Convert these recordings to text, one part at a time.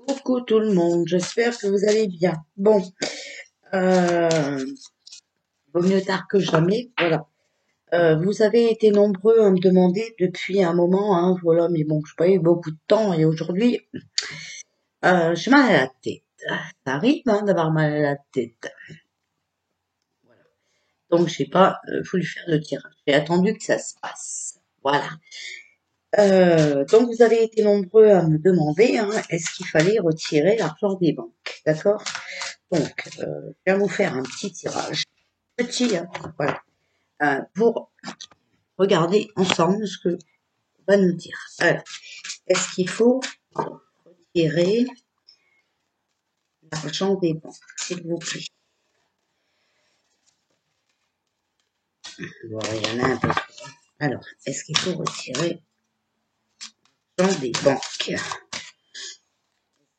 Coucou tout le monde, j'espère que vous allez bien. Bon, vaut mieux tard que jamais, voilà. Vous avez été nombreux à me demander depuis un moment, hein, voilà, mais bon, je n'ai pas eu beaucoup de temps et aujourd'hui, j'ai mal à la tête. Ça arrive, hein, d'avoir mal à la tête. Voilà. Donc, j'ai pas voulu faire de tirage. J'ai attendu que ça se passe. Voilà. Donc, vous avez été nombreux à me demander, hein, est-ce qu'il fallait retirer l'argent des banques, d'accord? Donc, je vais vous faire un petit tirage. Petit, hein, voilà, pour regarder ensemble ce que va nous dire. Alors, est-ce qu'il faut retirer l'argent des banques, s'il vous plaît? Bon, il y en a un peu. Alors, est-ce qu'il faut retirer l'argent des banques?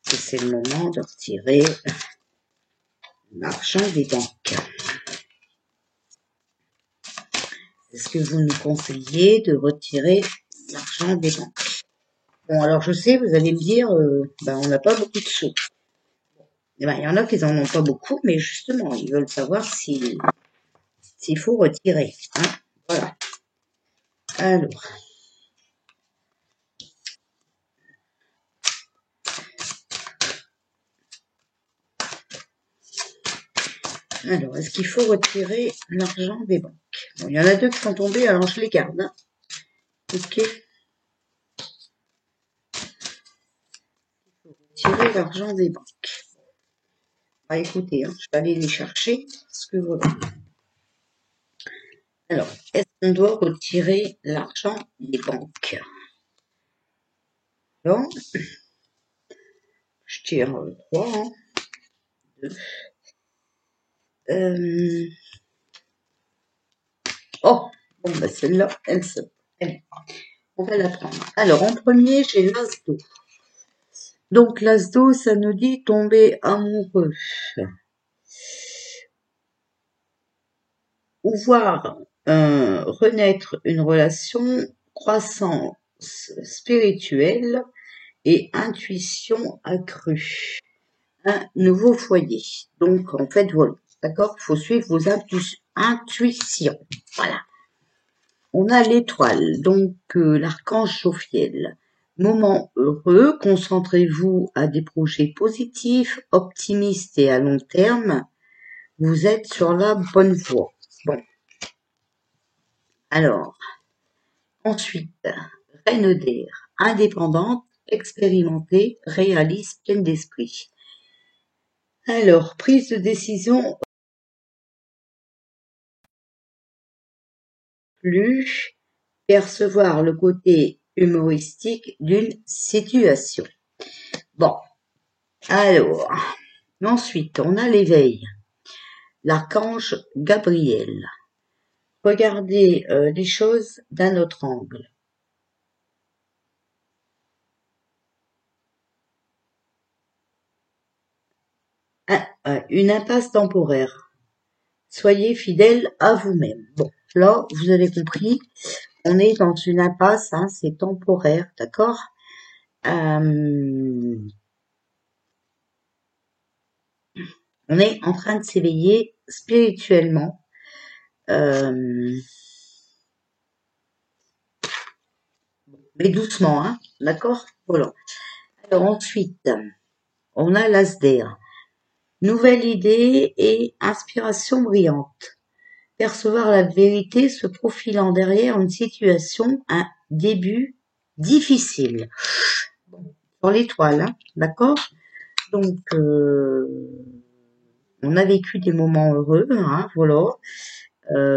C'est le moment de retirer l'argent des banques. Est-ce que vous nous conseillez de retirer l'argent des banques? Bon, alors je sais, vous allez me dire, on n'a pas beaucoup de sous. Eh ben, il y en a qui n'en ont pas beaucoup, mais justement, ils veulent savoir s'il faut retirer. Hein, voilà. Alors, est-ce qu'il faut retirer l'argent des banques? Bon, il y en a deux qui sont tombés, alors je les garde. Hein. Ok. Retirer l'argent des banques. Ah, écoutez, hein, je vais aller les chercher, parce que voilà. Alors, est-ce qu'on doit retirer l'argent des banques? Non. Je tire 3, hein. 2. Oh, bon, bah celle-là, on va la prendre. Alors, en premier, j'ai l'as d'eau. Donc, l'as d'eau, ça nous dit tomber amoureux. Ou voir renaître une relation, croissance spirituelle et intuition accrue. Un nouveau foyer. Donc, en fait, voilà. D'accord? Il faut suivre vos intuitions. Voilà. On a l'étoile, donc l'archange Jophiel. Moment heureux, concentrez-vous à des projets positifs, optimistes et à long terme. Vous êtes sur la bonne voie. Bon. Alors, ensuite, reine d'air, indépendante, expérimentée, réaliste, pleine d'esprit. Alors, prise de décision plus, percevoir le côté humoristique d'une situation. Bon, alors, ensuite, on a l'éveil, l'archange Gabriel. Regardez les choses d'un autre angle. Une impasse temporaire. Soyez fidèle à vous-même. Bon, là, vous avez compris, on est dans une impasse, hein, c'est temporaire, d'accord? On est en train de s'éveiller spirituellement. Mais doucement, hein, d'accord? Voilà. Alors ensuite, on a l'as d'air. Nouvelle idée et inspiration brillante. Percevoir la vérité se profilant derrière une situation, un début difficile. Bon, sur l'étoile, hein, d'accord? Donc, on a vécu des moments heureux, hein, voilà.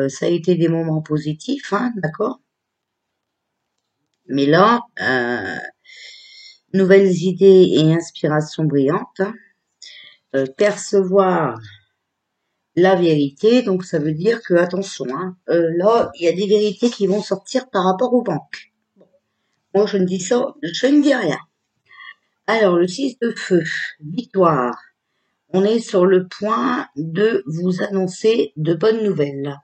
Ça a été des moments positifs, hein, d'accord? Mais là, nouvelles idées et inspiration brillante. Hein. Percevoir la vérité, donc ça veut dire que, attention, hein, là, il y a des vérités qui vont sortir par rapport aux banques. Bon. Moi, je ne dis ça, je ne dis rien. Alors, le 6 de feu, victoire. On est sur le point de vous annoncer de bonnes nouvelles.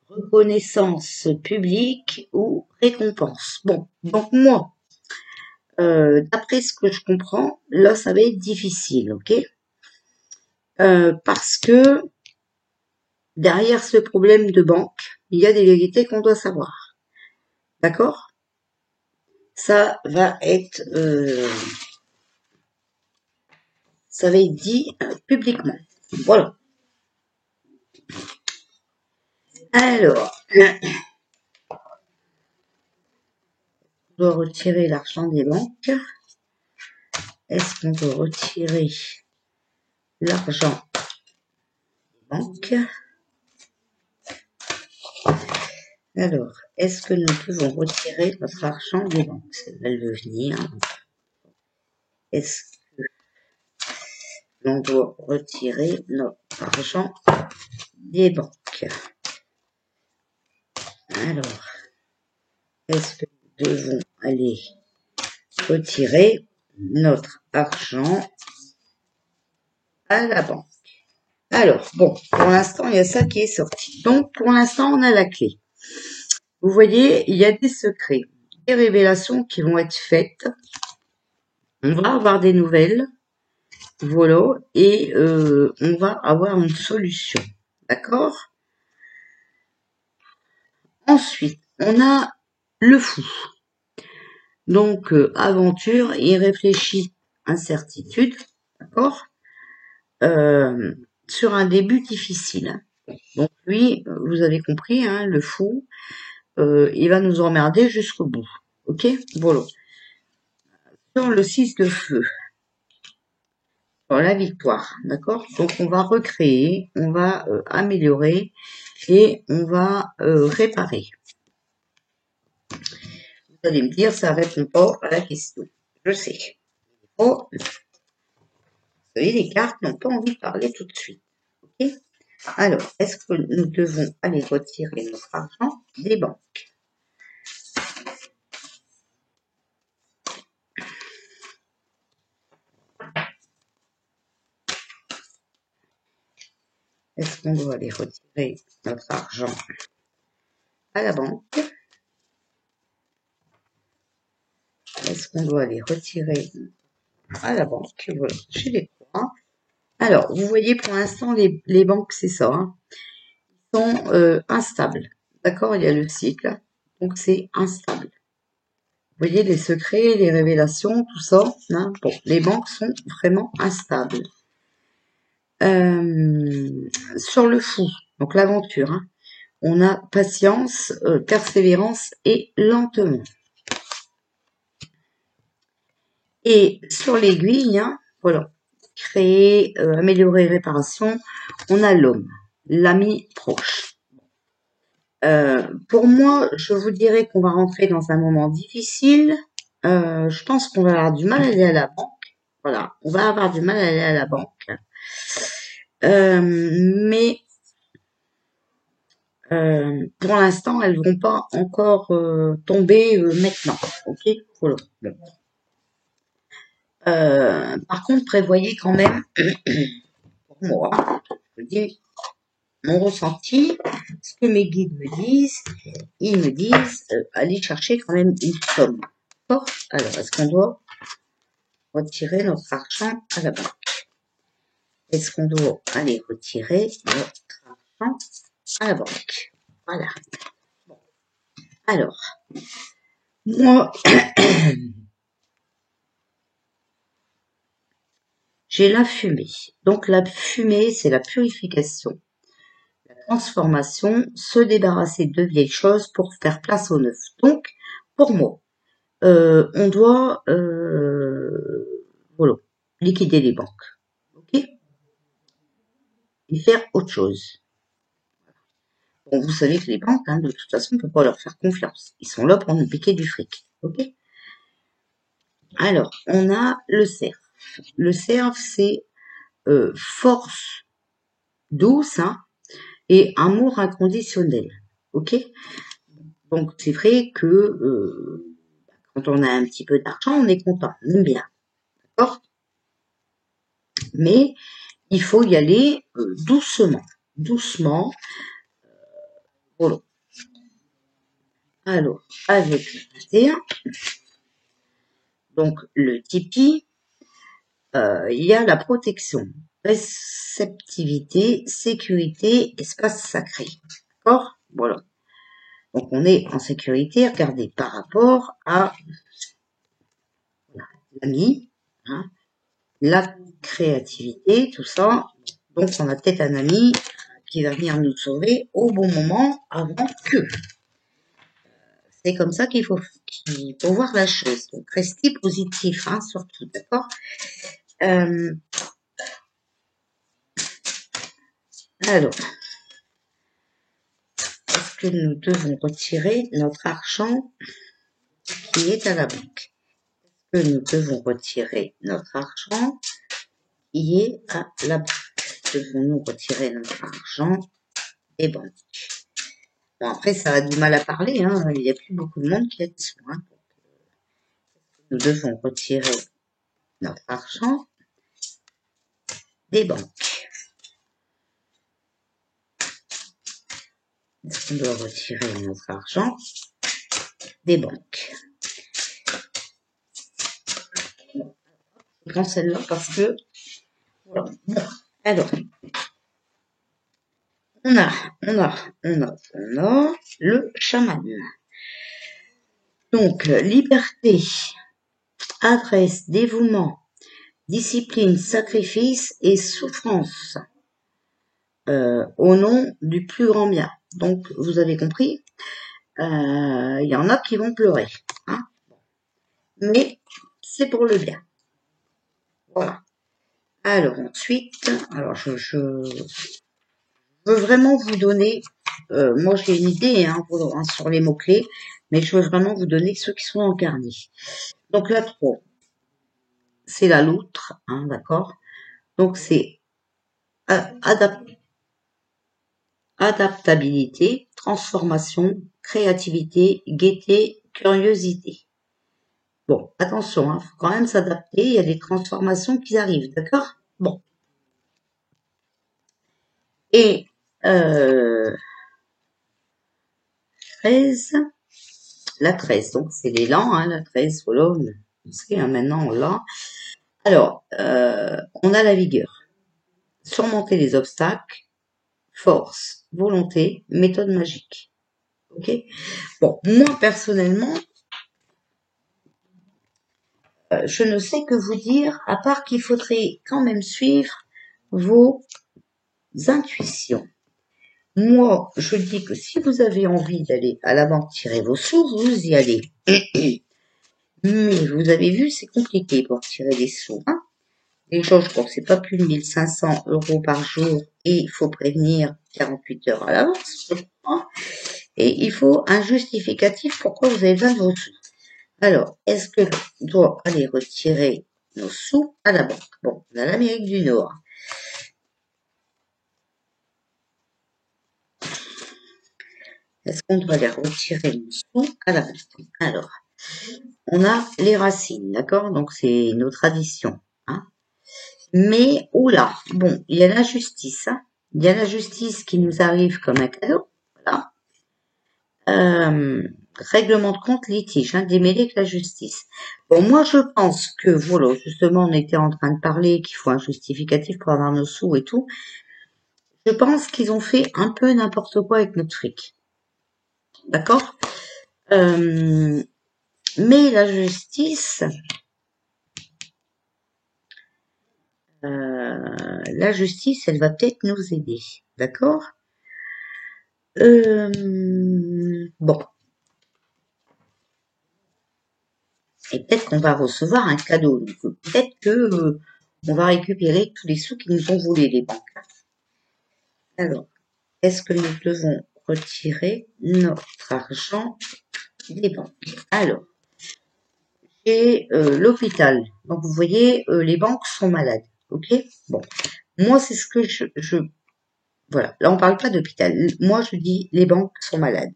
Reconnaissance publique ou récompense. Bon, donc moi, D'après ce que je comprends, là, ça va être difficile, ok? Parce que derrière ce problème de banque, il y a des vérités qu'on doit savoir. D'accord? Ça va être dit publiquement. Voilà. Alors, on doit retirer l'argent des banques. Est-ce qu'on doit retirer l'argent des banques? Alors, est-ce que nous pouvons retirer notre argent des banques? Ça va le venir. Est-ce que l'on doit retirer notre argent des banques? Alors, est-ce que nous devons aller retirer notre argent à la banque? Alors, bon, pour l'instant, il y a ça qui est sorti. Donc, pour l'instant, on a la clé. Vous voyez, il y a des secrets, des révélations qui vont être faites. On va avoir des nouvelles, voilà, et on va avoir une solution. D'accord? Ensuite, on a le fou. Donc, aventure, il réfléchit incertitude, d'accord? Sur un début difficile. Donc lui, vous avez compris, hein, le fou, il va nous emmerder jusqu'au bout. Ok? Voilà. Sur le 6 de feu, sur la victoire, d'accord? Donc on va recréer, on va améliorer et on va réparer. Vous allez me dire, ça répond pas à la question. Je sais. Oh, vous savez, les cartes n'ont pas envie de parler tout de suite. Ok? Alors, est-ce que nous devons aller retirer notre argent des banques? Est-ce qu'on doit aller retirer notre argent à la banque? Est-ce qu'on doit aller retirer à la banque? Voilà, j'ai les trois. Alors, vous voyez, pour l'instant, les banques, c'est ça, hein, sont instables. D'accord? Il y a le cycle, donc c'est instable. Vous voyez, les secrets, les révélations, tout ça, hein, bon, les banques sont vraiment instables. Sur le fou, donc l'aventure, hein, on a patience, persévérance et lentement. Et sur l'aiguille, hein, voilà, créer, améliorer, réparation, on a l'homme, l'ami proche. Pour moi, je vous dirais qu'on va rentrer dans un moment difficile. Je pense qu'on va avoir du mal à aller à la banque. Voilà, on va avoir du mal à aller à la banque. Mais pour l'instant, elles vont pas encore tomber maintenant. Ok, voilà. Bon. Par contre, prévoyez quand même, pour moi, je dis mon ressenti, ce que mes guides me disent, ils me disent, allez chercher quand même une somme. D'accord? Alors, est-ce qu'on doit retirer notre argent à la banque? Est-ce qu'on doit aller retirer notre argent à la banque? Voilà. Bon. Alors, moi, j'ai la fumée. Donc, la fumée, c'est la purification, la transformation, se débarrasser de vieilles choses pour faire place au neuf. Donc, pour moi, on doit voilà, liquider les banques, ok, et faire autre chose. Bon, vous savez que les banques, hein, de toute façon, on peut pas leur faire confiance. Ils sont là pour nous piquer du fric, ok. Alors, on a le cerf. Le cerf, c'est force douce, hein, et amour inconditionnel, ok. Donc c'est vrai que quand on a un petit peu d'argent, on est content, on aime bien, d'accord. Mais il faut y aller doucement, doucement. Voilà. Alors, avec le 21, Donc, le Tipeee, il y a la protection, réceptivité, sécurité, espace sacré. D'accord? Voilà. Donc, on est en sécurité, regardez, par rapport à l'ami, hein, la créativité, tout ça. Donc, on a peut-être un ami qui va venir nous sauver au bon moment avant que. C'est comme ça qu'il faut voir la chose. Donc, restez positif, hein, surtout, d'accord? Alors, est-ce que nous devons retirer notre argent qui est à la banque? Est-ce que nous devons retirer notre argent qui est à la banque? Devons-nous retirer notre argent des banques? Bon, après, ça a du mal à parler, hein. Il n'y a plus beaucoup de monde qui a dessous, hein. Nous devons retirer notre argent des banques. Est-ce qu'on doit retirer notre argent des banques? Je prends celle-là parce que, voilà. Bon, alors, on a le chaman. Donc, liberté, adresse, dévouement, discipline, sacrifice et souffrance au nom du plus grand bien. Donc, vous avez compris, il y en a qui vont pleurer, hein, mais c'est pour le bien. Voilà. Alors ensuite, alors je veux vraiment vous donner, moi j'ai une idée hein, sur les mots-clés, mais je veux vraiment vous donner ceux qui sont incarnés. Donc la 3, c'est la loutre, hein, d'accord? Donc c'est adaptabilité, transformation, créativité, gaieté, curiosité. Bon, attention, hein, faut quand même s'adapter, il y a des transformations qui arrivent, d'accord? Bon. Et 13, la 13, donc c'est l'élan, hein, la 13, voilà, on sait, hein, maintenant on l'a. Alors, on a la vigueur, surmonter les obstacles, force, volonté, méthode magique. Ok? Bon, moi personnellement, je ne sais que vous dire, à part qu'il faudrait quand même suivre vos intuitions. Moi, je dis que si vous avez envie d'aller à la banque tirer vos sous, vous y allez. Mais vous avez vu, c'est compliqué pour tirer des sous. Hein. Déjà, je crois que c'est pas plus de 1500 € par jour et il faut prévenir 48 heures à l'avance, je crois. Et il faut un justificatif pourquoi vous avez besoin de vos sous. Alors, est-ce que l'on doit aller retirer nos sous à la banque? Bon, on a l'Amérique du Nord. Est-ce qu'on doit aller retirer nos sous à la banque? Alors, on a les racines, d'accord? Donc, c'est nos traditions. Hein. Mais, oula, bon, il y a la justice. Hein. Il y a la justice qui nous arrive comme un cadeau. Voilà. Règlement de compte, litige, hein, démêlé avec la justice. Bon, moi, je pense que, voilà, justement, on était en train de parler qu'il faut un justificatif pour avoir nos sous et tout. Je pense qu'ils ont fait un peu n'importe quoi avec notre fric. D'accord? Mais la justice, elle va peut-être nous aider. D'accord? Bon. Et peut-être qu'on va recevoir un cadeau. Donc, peut-être que on va récupérer tous les sous qui nous ont volés les banques. Alors, est-ce que nous devons retirer notre argent des banques? Alors, j'ai l'hôpital. Donc, vous voyez, les banques sont malades. Ok? Bon. Moi, c'est ce que voilà. Là, on parle pas d'hôpital. Moi, je dis les banques sont malades.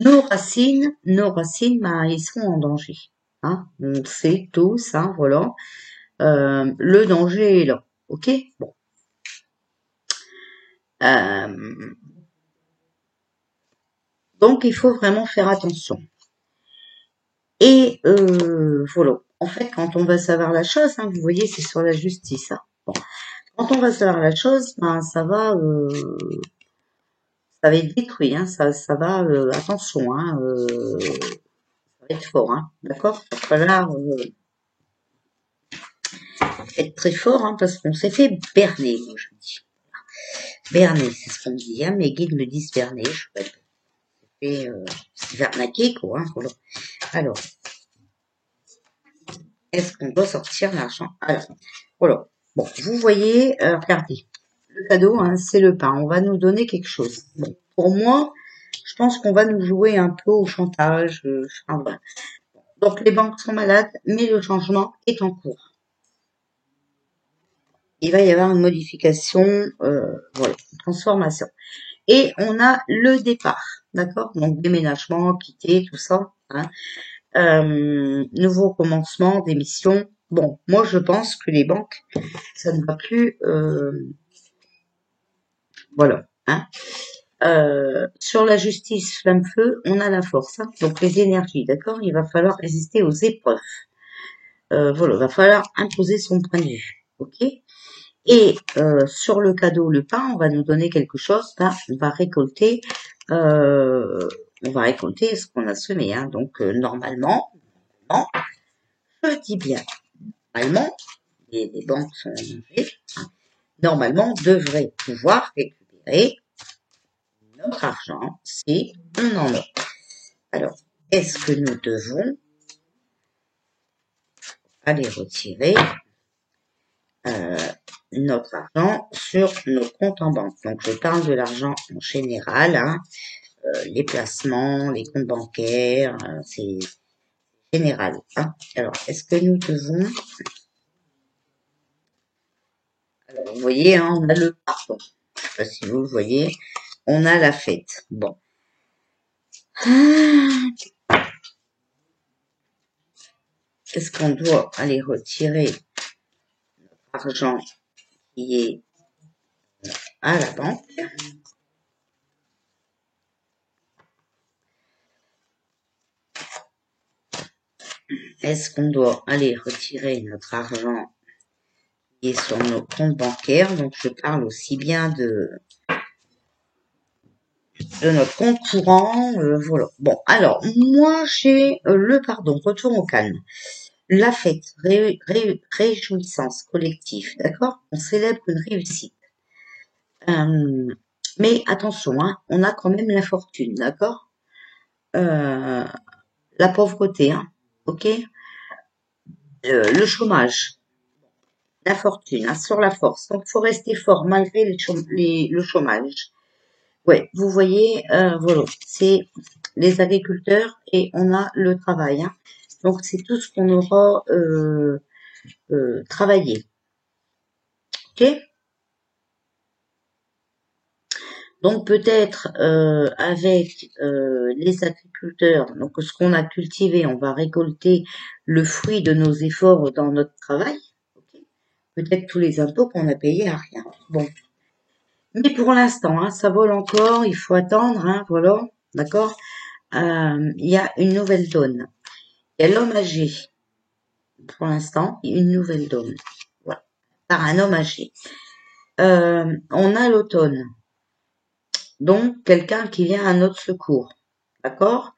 Nos racines, ben, ils sont en danger. Hein? On sait tous, hein, voilà. Le danger est là. Ok? Bon. Donc, il faut vraiment faire attention. Et voilà. En fait, quand on va savoir la chose, hein, vous voyez, c'est sur la justice. Hein. Bon. Quand on va savoir la chose, ben ça va être détruit. Hein, ça va, attention, hein, ça va être fort. Hein, d'accord. Il va falloir être très fort, hein, parce qu'on s'est fait berner, moi je dis. Berner, c'est ce qu'on me dit. Hein, mes guides me disent berner. Je vais arnaquer, quoi. Hein, voilà. Alors, est-ce qu'on doit sortir l'argent? Alors, voilà. Bon, vous voyez, regardez. Le cadeau, hein, c'est le pain. On va nous donner quelque chose. Bon, pour moi, je pense qu'on va nous jouer un peu au chantage. Enfin, voilà. Donc, les banques sont malades, mais le changement est en cours. Il va y avoir une modification, voilà, une transformation. Et on a le départ, d'accord? Donc, déménagement, quitter, tout ça. Hein. Nouveau commencement d'émission. Bon, moi, je pense que les banques, ça ne va plus... voilà. Hein. Sur la justice flamme-feu, on a la force. Hein. Donc, les énergies, d'accord? Il va falloir résister aux épreuves. Voilà, il va falloir imposer son point de vue. OK? Et sur le cadeau, le pain, on va nous donner quelque chose. Ben, on va récolter ce qu'on a semé. Hein. Donc normalement, je dis bien, normalement, les banques sont rangées. Normalement, on devrait pouvoir récupérer notre argent si on en a. Alors, est-ce que nous devons aller retirer notre argent sur nos comptes en banque? Donc, je parle de l'argent en général, hein, les placements, les comptes bancaires, c'est général. Hein. Alors, est-ce que nous devons... Alors, vous voyez, hein, on a le pardon. Je sais pas si vous le voyez. On a la fête. Bon. Est-ce qu'on doit aller retirer l'argent qui est à la banque? Est-ce qu'on doit aller retirer notre argent qui est sur nos comptes bancaires? Donc, je parle aussi bien de notre compte courant. Voilà. Bon, alors, moi, j'ai le pardon. Retour au calme. La fête, réjouissance collective, d'accord? On célèbre une réussite. Mais attention, hein, on a quand même la fortune, d'accord? La pauvreté, hein, ok? Le chômage, la fortune, hein, sur la force. Donc, il faut rester fort malgré le chômage. Ouais, vous voyez, voilà, c'est les agriculteurs et on a le travail. Hein. Donc, c'est tout ce qu'on aura travaillé. Ok? Donc peut-être avec les agriculteurs, donc ce qu'on a cultivé, on va récolter le fruit de nos efforts dans notre travail. Okay. Peut-être tous les impôts qu'on a payés à rien. Bon, mais pour l'instant, hein, ça vole encore, il faut attendre, hein, voilà, d'accord. Il y a une nouvelle donne. Il y a l'homme âgé. Pour l'instant, une nouvelle donne. Voilà, par un homme âgé. On a l'automne. Donc, quelqu'un qui vient à notre secours. D'accord?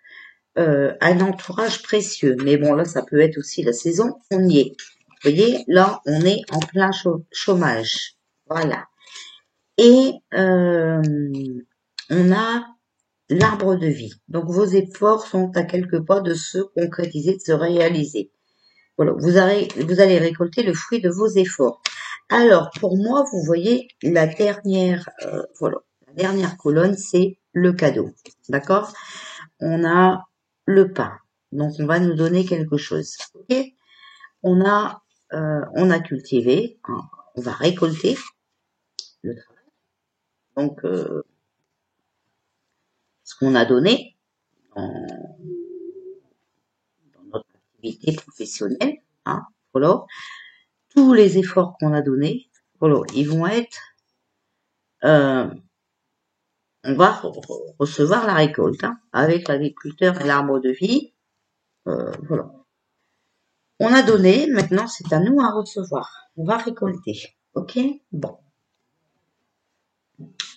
Un entourage précieux. Mais bon, là, ça peut être aussi la saison. On y est. Vous voyez, là, on est en plein chômage. Voilà. Et on a l'arbre de vie. Donc, vos efforts sont à quelques pas de se concrétiser, de se réaliser. Voilà. Vous allez récolter le fruit de vos efforts. Alors, pour moi, vous voyez, la dernière, voilà. La dernière colonne, c'est le cadeau. D'accord? On a le pain. Donc, on va nous donner quelque chose. Ok? On a cultivé, hein, on va récolter le travail. Donc, ce qu'on a donné dans notre activité professionnelle, hein, voilà. Tous les efforts qu'on a donnés, voilà, ils vont être, on va recevoir la récolte, hein, avec l'agriculteur et l'arbre de vie. Voilà. On a donné, maintenant c'est à nous à recevoir. On va récolter. Ok? Bon.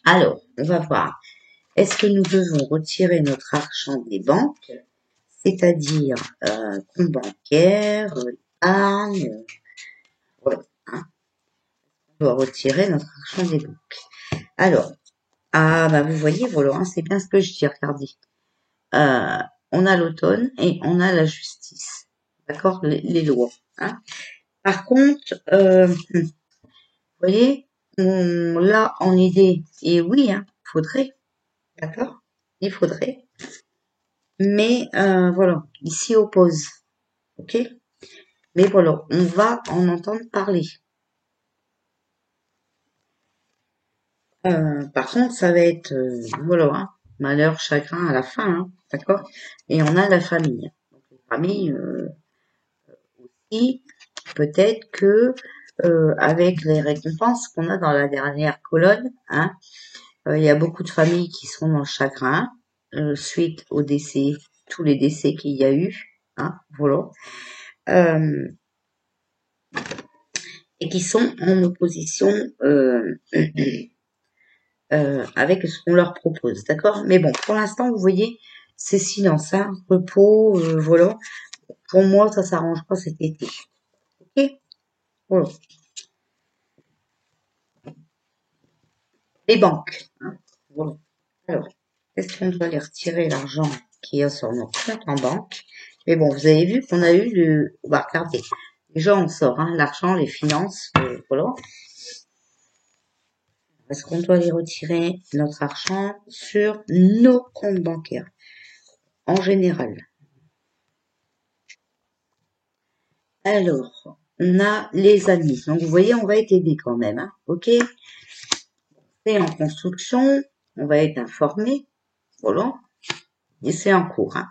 Alors, on va voir. Est-ce que nous devons retirer notre argent des banques, c'est-à-dire compte bancaire, épargne, voilà, hein, on doit retirer notre argent des banques. Alors, bah vous voyez, voilà, hein, c'est bien ce que je dis, regardez. On a l'automne et on a la justice, d'accord, les lois. Hein. Par contre, vous voyez, là en idée, et oui, hein, faudrait, d'accord, il faudrait, mais voilà, il s'y oppose, ok. Mais voilà, on va en entendre parler. Par contre, ça va être, voilà, hein, malheur, chagrin à la fin, hein, d'accord. Et on a la famille. Donc, la famille aussi, peut-être que avec les récompenses qu'on a dans la dernière colonne, hein, il y a beaucoup de familles qui sont dans le chagrin suite au décès, tous les décès qu'il y a eu, hein, voilà, et qui sont en opposition avec ce qu'on leur propose, d'accord. Mais bon, pour l'instant, vous voyez, c'est silence, hein, repos, voilà. Pour moi, ça s'arrange pas cet été, ok. Voilà. Les banques, hein, voilà. Alors, est-ce qu'on doit aller retirer l'argent qu'il y a sur notre compte en banque? Mais bon, vous avez vu qu'on a eu le... Bah, regardez. Déjà, on sort hein, l'argent, les finances, voilà. Est-ce qu'on doit aller retirer notre argent sur nos comptes bancaires, en général? Alors, on a les amis. Donc, vous voyez, on va être aidé quand même, hein, ok? C'est en construction, on va être informé, voilà. Et c'est en cours, hein.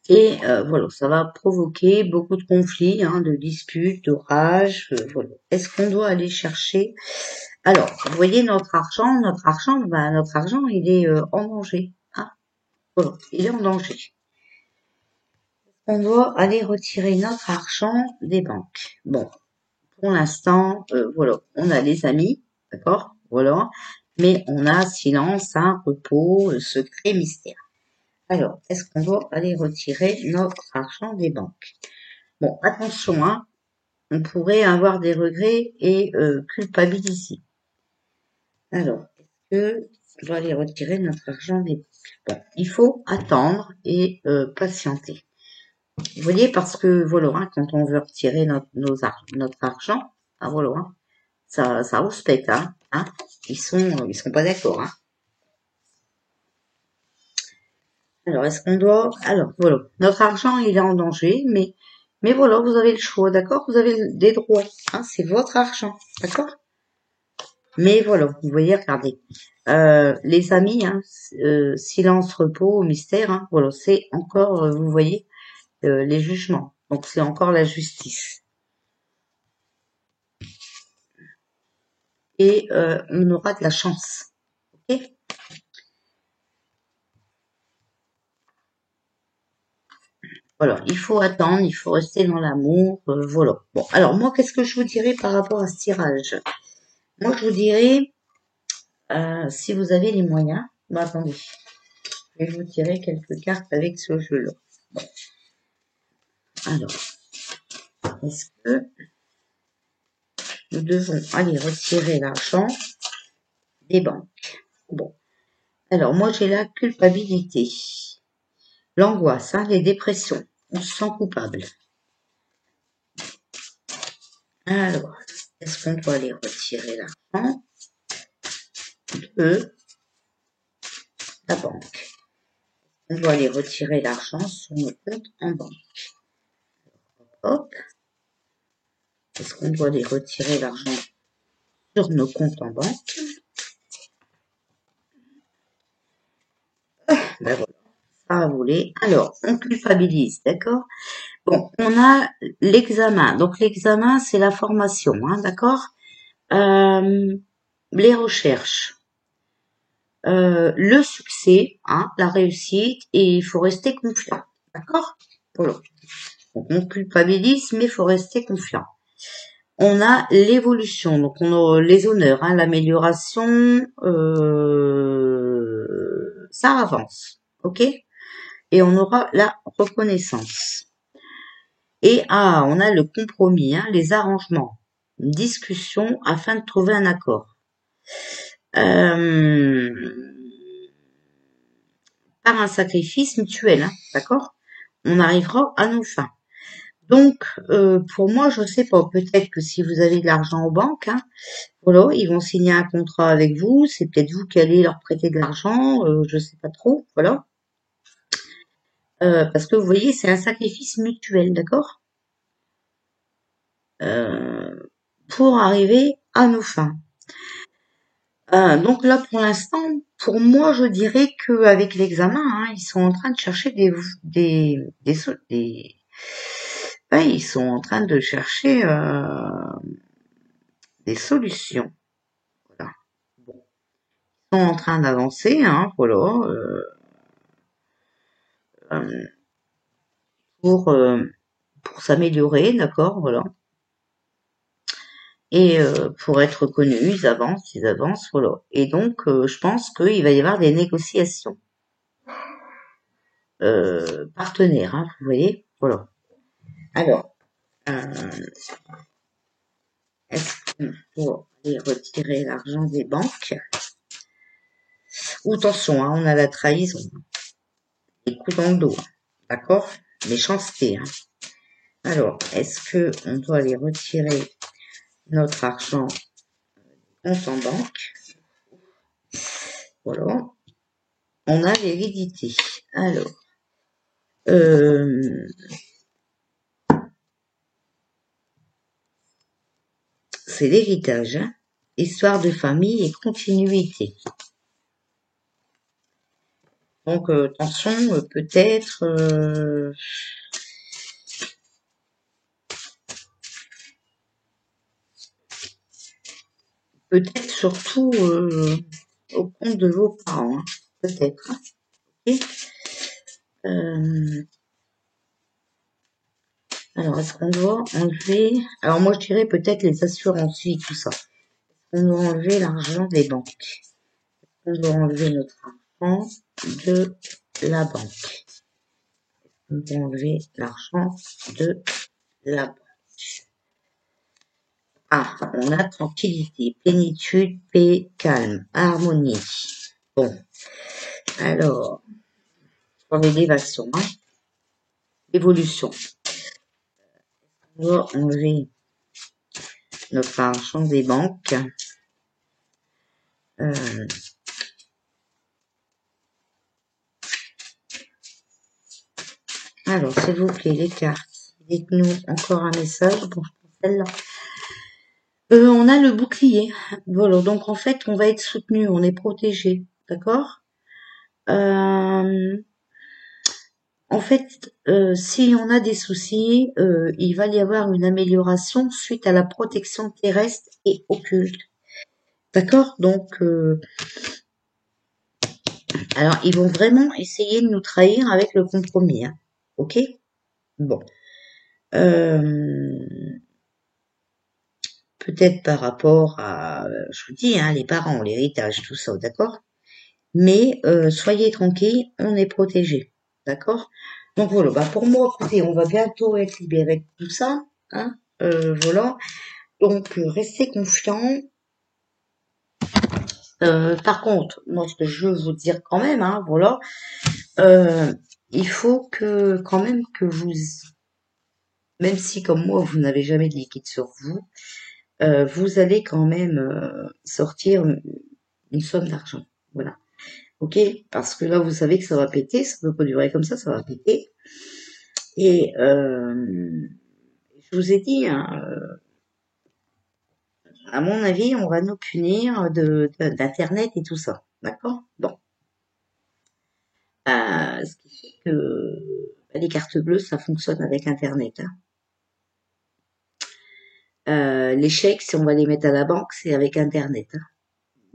Et voilà, ça va provoquer beaucoup de conflits, hein, de disputes, d'orages, voilà. Est-ce qu'on doit aller chercher? Alors, vous voyez notre argent, bah, notre argent, il est en danger, hein. Voilà, il est en danger. On doit aller retirer notre argent des banques. Bon, pour l'instant, voilà, on a les amis, d'accord, voilà, mais on a silence, hein, repos, secret, mystère. Alors, est-ce qu'on doit aller retirer notre argent des banques? Bon, attention, hein, on pourrait avoir des regrets et culpabiliser. Alors, est-ce qu'on doit aller retirer notre argent des banques? Bon, il faut attendre et patienter. Vous voyez, parce que voilà, hein, quand on veut retirer notre argent, ah, voilà, hein, ça rouspète, hein, ils sont pas d'accord, hein. Alors, est-ce qu'on doit, alors, voilà, notre argent, il est en danger, mais voilà, vous avez le choix, d'accord? Vous avez des droits, hein, c'est votre argent, d'accord? Mais voilà, vous voyez, regardez, les amis, hein, silence, repos, mystère, hein, voilà, c'est encore, vous voyez, les jugements. Donc, c'est encore la justice. Et on aura de la chance, ok? Voilà, il faut attendre, il faut rester dans l'amour, voilà. Bon, alors moi, qu'est-ce que je vous dirais par rapport à ce tirage? Moi, je vous dirais, si vous avez les moyens, bah attendez, je vais vous tirer quelques cartes avec ce jeu-là. Bon. Alors, est-ce que nous devons aller retirer l'argent des banques? Bon, alors moi j'ai la culpabilité, l'angoisse, hein, les dépressions, on se sent coupable. Alors, est-ce qu'on doit aller retirer l'argent de la banque? On doit aller retirer l'argent sur nos comptes en banque. Hop. Est-ce qu'on doit aller retirer l'argent sur nos comptes en banque? Ben voilà, ça a volé. Alors, on culpabilise, d'accord? Bon, on a l'examen. Donc, l'examen, c'est la formation, hein, d'accord? Les recherches. le succès, hein, la réussite, et il faut rester confiant. D'accord? Voilà. Donc, on culpabilise, mais il faut rester confiant. On a l'évolution, donc on a les honneurs, hein, l'amélioration, ça avance, ok? Et on aura la reconnaissance. Et on a le compromis, hein, les arrangements, une discussion afin de trouver un accord. Par un sacrifice mutuel, hein, d'accord? On arrivera à nos fins. Donc, pour moi, je sais pas, peut-être que si vous avez de l'argent en banque, hein, voilà, ils vont signer un contrat avec vous, c'est peut-être vous qui allez leur prêter de l'argent, je sais pas trop, voilà. Parce que vous voyez, c'est un sacrifice mutuel, d'accord? Pour arriver à nos fins. Donc là, pour l'instant, pour moi, je dirais qu'avec l'examen, hein, ils sont en train de chercher ouais, ils sont en train de chercher des solutions. Voilà. Bon. Ils sont en train d'avancer, hein, voilà, euh, pour s'améliorer, d'accord, voilà. Et pour être reconnus, ils avancent, voilà. Et donc, je pense qu'il va y avoir des négociations partenaires, hein, vous voyez, voilà. Alors, est-ce qu'on peut aller retirer l'argent des banques? Ou attention, hein, on a la trahison, les coups dans le dos, hein, d'accord? Méchanceté, hein. Alors, est-ce que on doit aller retirer notre argent compte en banque? Voilà. On a l'hérédité. Alors, c'est l'héritage, hein. Histoire de famille et continuité. Donc, attention, peut-être surtout au compte de vos parents, hein, peut-être. Hein. Okay. Alors, est-ce qu'on doit enlever... Alors, moi, je dirais peut-être les assurances vie, tout ça. On doit enlever l'argent des banques. On doit enlever notre argent de la banque. On doit enlever l'argent de la banque. Ah, on a tranquillité, plénitude, paix, calme, harmonie. Bon. Alors, pour l'élévation, hein. Évolution. On doit enlever notre argent des banques. Alors, s'il vous plaît, les cartes, dites-nous encore un message. Bon, je prends celle-là. On a le bouclier. Voilà, donc en fait, on va être soutenu, on est protégé, d'accord? En fait, si on a des soucis, il va y avoir une amélioration suite à la protection terrestre et occulte. D'accord? Donc, alors, ils vont vraiment essayer de nous trahir avec le compromis. Hein. Ok? Bon. Peut-être par rapport à, je vous dis, hein, les parents, l'héritage, tout ça, d'accord? Mais soyez tranquilles, on est protégé, d'accord? Donc voilà, bah pour moi, écoutez, on va bientôt être libéré de tout ça, hein? Voilà. Donc restez confiants. Par contre, moi ce que je veux vous dire quand même, hein, voilà, il faut que quand même que vous, même si comme moi vous n'avez jamais de liquide sur vous, vous allez quand même sortir une somme d'argent, voilà. Ok, parce que là vous savez que ça va péter, ça ne peut pas durer comme ça va péter. Et je vous ai dit, hein, à mon avis, on va nous punir d'internet et tout ça, d'accord? Bon, ce qui fait que les cartes bleues, ça fonctionne avec internet. Hein. Les chèques, si on va les mettre à la banque, c'est avec internet. Hein.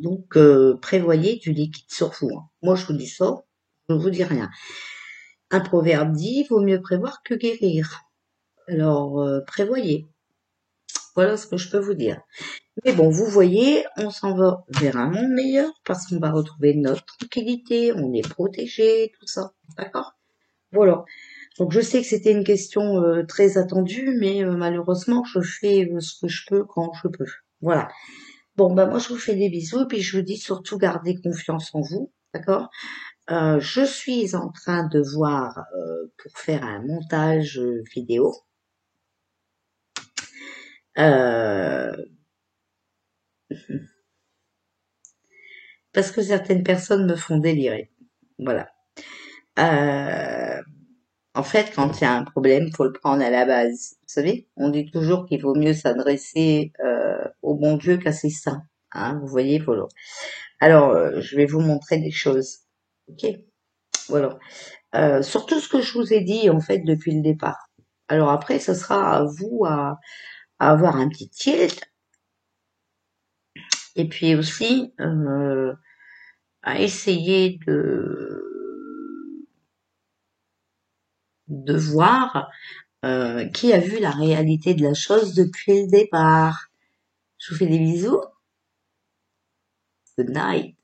Donc, prévoyez du liquide sur vous, hein. Moi, je vous dis ça, je vous dis rien. Un proverbe dit, vaut mieux prévoir que guérir. Alors, prévoyez. Voilà ce que je peux vous dire. Mais bon, vous voyez, on s'en va vers un monde meilleur parce qu'on va retrouver notre tranquillité, on est protégé, tout ça. D'accord? Voilà. Donc je sais que c'était une question très attendue, mais malheureusement, je fais ce que je peux quand je peux. Voilà. Bon, bah moi, je vous fais des bisous et puis je vous dis surtout gardez confiance en vous. D'accord? Je suis en train de voir pour faire un montage vidéo. Euh, parce que certaines personnes me font délirer. Voilà. Euh, En fait, quand il y a un problème, faut le prendre à la base. Vous savez, on dit toujours qu'il vaut mieux s'adresser au bon Dieu qu'à ses saints. Hein, vous voyez, voilà. Alors, je vais vous montrer des choses. Ok, voilà. Surtout ce que je vous ai dit en fait depuis le départ. Alors après, ce sera à vous à avoir un petit tilt et puis aussi à essayer de voir qui a vu la réalité de la chose depuis le départ. Je vous fais des bisous. Good night.